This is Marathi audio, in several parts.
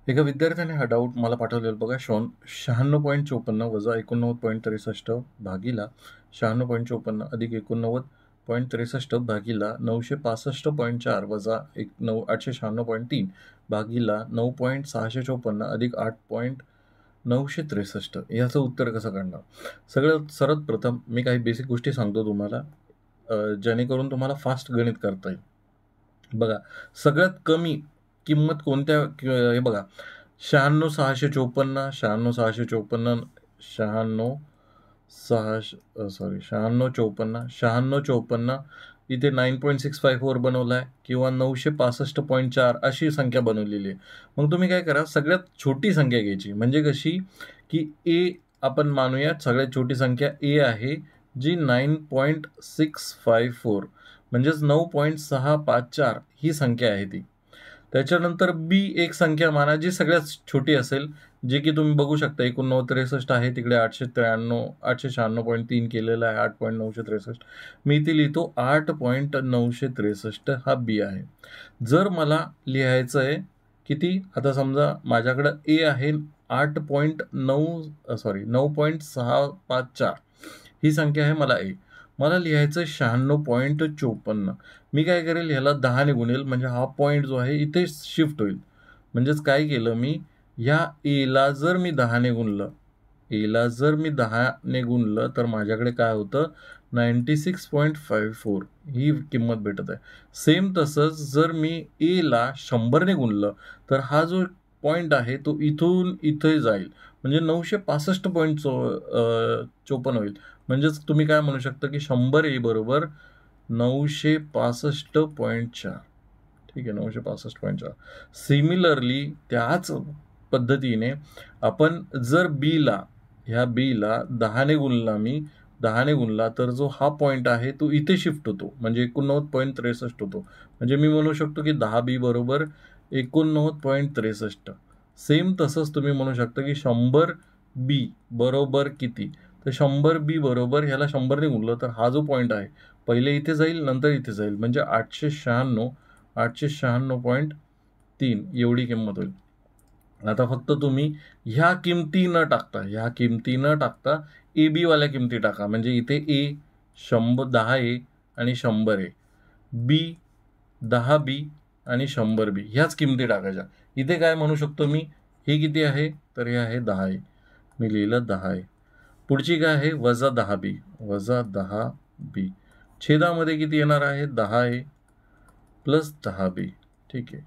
एका विद्यार्थ्याने हा डाऊट मला पाठवलेला बघा. 96.54 वजा 89.63 भागीला 96.54 अधिक 89.63 भागीला 965.4 वजा 896.3 भागीला 9.654 अधिक 8.963 याचं उत्तर कसं काढणार? सर्वात प्रथम मी काही बेसिक गोष्टी सांगतो तुम्हाला, जेणेकरून तुम्हाला फास्ट गणित करता येईल. बघा, सगळ्यात कमी किंमत कोणत्या हे बघा, 96,654 96,654 96,54 इथे 9.654 बनवला आहे किंवा 965.4 अशी संख्या बनवलेली आहे. मग तुम्ही काय करा, सगळ्यात छोटी संख्या घ्यायची. म्हणजे कशी की ए आपण मानूयात, सगळ्यात छोटी संख्या ए आहे जी 9.654 म्हणजेच 9.654 ही संख्या आहे ती. त्याच्यानंतर बी एक संख्या माना जी सगळ्यात छोटी असेल, जे की तुम्ही बघू शकता 8963 आहे, तिकडे 896.3 केलेला आहे, 8.963. मी इथे लिहितो 8.963 हा बी आहे. जर मला लिहायचं आहे किती, आता समजा माझ्याकडं ए आहे 9.654 ही संख्या आहे मला ए. मला लिहायचं 96.54. मी काय करेल, ह्याला 10ने गुणेल, म्हणजे हा पॉईंट जो आहे इथे शिफ्ट होईल. म्हणजेच काय केलं मी, ह्या एला जर मी 10ने गुणलं तर माझ्याकडे काय होतं, 96.54 ही किंमत भेटत आहे. सेम तसंच जर मी एला 100ने गुणलं तर हा जो पॉईंट आहे तो इथून इथे जाईल, म्हणजे 965.54 होईल. म्हणजेच तुम्ही काय म्हणू शकता की 100 ए बरोबर 965.4. ठीक आहे, 965.4. सिमिलरली त्याच पद्धतीने आपण जर ह्या बीला 10ने गुणला तर जो हा पॉईंट आहे तो इथे शिफ्ट होतो, म्हणजे 89.63 होतो. म्हणजे मी म्हणू शकतो की 10B बरोबर 89.63. सेम तसंच तुम्ही म्हणू शकता की 100B बरोबर किती, तर 100B बरोबर ह्याला 100ने गुणलं तर हा जो पॉईंट आहे पहिले इथे जाईल, नंतर इथे जाईल, म्हणजे 896.3 एवढी किंमत होईल. आता फक्त तुम्ही ह्या किमती न टाकता ए बी वाल्या किमती टाका. म्हणजे इथे ए 10A आणि 100A, बी 10B आणि 100B ह्याच किमती टाकायच्या. इथे काय म्हणू शकतो मी, हे किती आहे, तर हे आहे 10A. मी लिहिलं 10A. पुढची काय आहे, वजा 10B. छेदामध्ये किती येणार आहे, 10A प्लस 10B. ठीक आहे.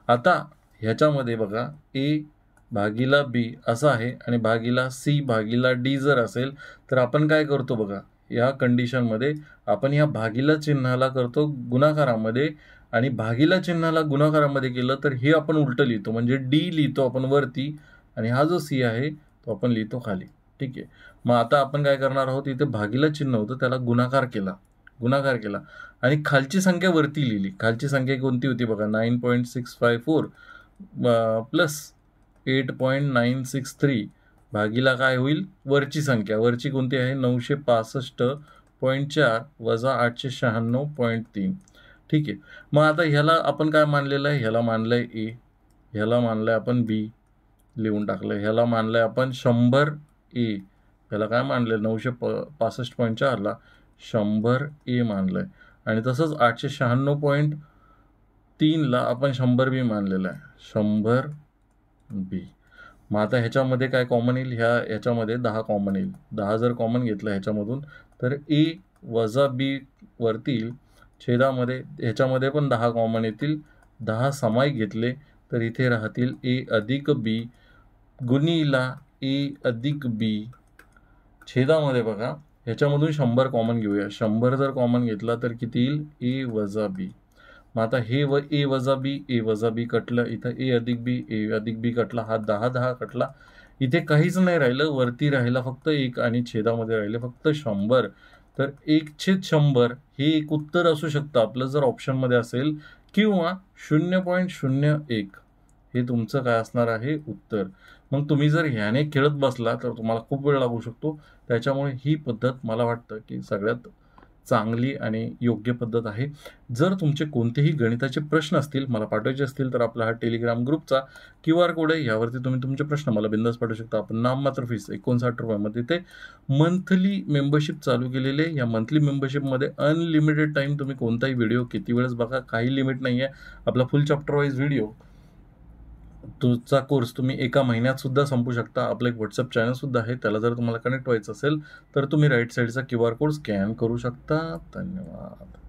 आता ह्याच्यामध्ये बघा, ए भागीला बी असं आहे आणि भागीला सी भागीला डी जर असेल तर आपण काय करतो बघा, या कंडिशनमध्ये आपण या भागीला चिन्हाला करतो गुणाकारामध्ये, आणि भागीला चिन्हाला गुणाकारामध्ये केलं तर हे आपण उलटं लिहितो, म्हणजे डी लिहितो आपण वरती आणि हा जो सी आहे तो आपण लिहितो खाली. ठीक आहे. मग आता आपण काय करणार आहोत, इथे भागीला चिन्ह होतं त्याला गुणाकार केला आणि खालची संख्या वरती लिहिली. खालची संख्या कोणती होती बघा, 9.654 प्लस 8.963 भागीला काय होईल, वरची संख्या, वरची कोणती आहे 965.4 वजा 896.3. ठीक आहे. मग आता ह्याला आपण काय मानलेलं आहे, ह्याला मानलंय ए, ह्याला मानलंय आपण बी लिहून टाकलंय, ह्याला मानलंय आपण 100A, ह्याला काय मानलंय 965.4ला 100A मानलंय, आणि तसंच 896.3ला आपण 100B मानलेलं आहे, 100B. मग आता ह्याच्यामध्ये काय कॉमन येईल, ह्याच्यामध्ये 10 कॉमन येईल. 10 जर कॉमन घेतलं ह्याच्यामधून तर ए वजा बी वरती येईल, छेदामध्ये ह्याच्यामध्ये पण 10 कॉमन येतील. 10 सामायिक घेतले तर इथे राहतील ए अधिक बी गुणीला ए अधिक बी. छेदामध्ये बघा, ह्याच्यामधून 100 कॉमन घेऊया. 100 जर कॉमन घेतला तर किती येईल, ए वजा बी. मग आता हे ए वजा बी कटलं, इथं ए अधिक बी कटला, हा 10 कटला, इथे काहीच नाही राहिलं, वरती राहिला फक्त 1 आणि छेदामध्ये राहिले फक्त 100. तर 1/100 हे एक उत्तर असू शकतं आपलं जर ऑप्शनमध्ये असेल, किंवा 0.01 हे तुमचं काय असणार आहे उत्तर. मग तुम्ही जर ह्याने खेळत बसला तर तुम्हाला खूप वेळ लागू शकतो. त्याच्यामुळे ही पद्धत मला वाटतं की सगळ्यात चांगली आणि योग्य पद्धत आहे. जर तुमचे कोणतेही गणिताचे प्रश्न असतील, मला पाठवायचे असतील, तर आपला हा टेलिग्राम ग्रुपचा QR कोड आहे. यावरती तुम्ही तुमचे प्रश्न मला बिंदास पाठवू शकता. आपण नाममात्र फीस ₹59 मध्ये ते मंथली मेंबरशिप चालू केलेली आहे. या मंथली मेंबरशिपमध्ये अनलिमिटेड टाईम तुम्ही कोणताही व्हिडिओ किती वेळेस बघा, काही लिमिट नाही आहे. आपला फुल चॅप्टर वाईज व्हिडिओ तुमचा कोर्स तुम्ही एका महिन्यात सुद्धा संपू शकता. आपलं एक व्हॉट्सअप चॅनल सुद्धा आहे. त्याला जर तुम्हाला कनेक्ट व्हायचं असेल तर तुम्ही राईट साईडचा QR कोड स्कॅन करू शकता. धन्यवाद.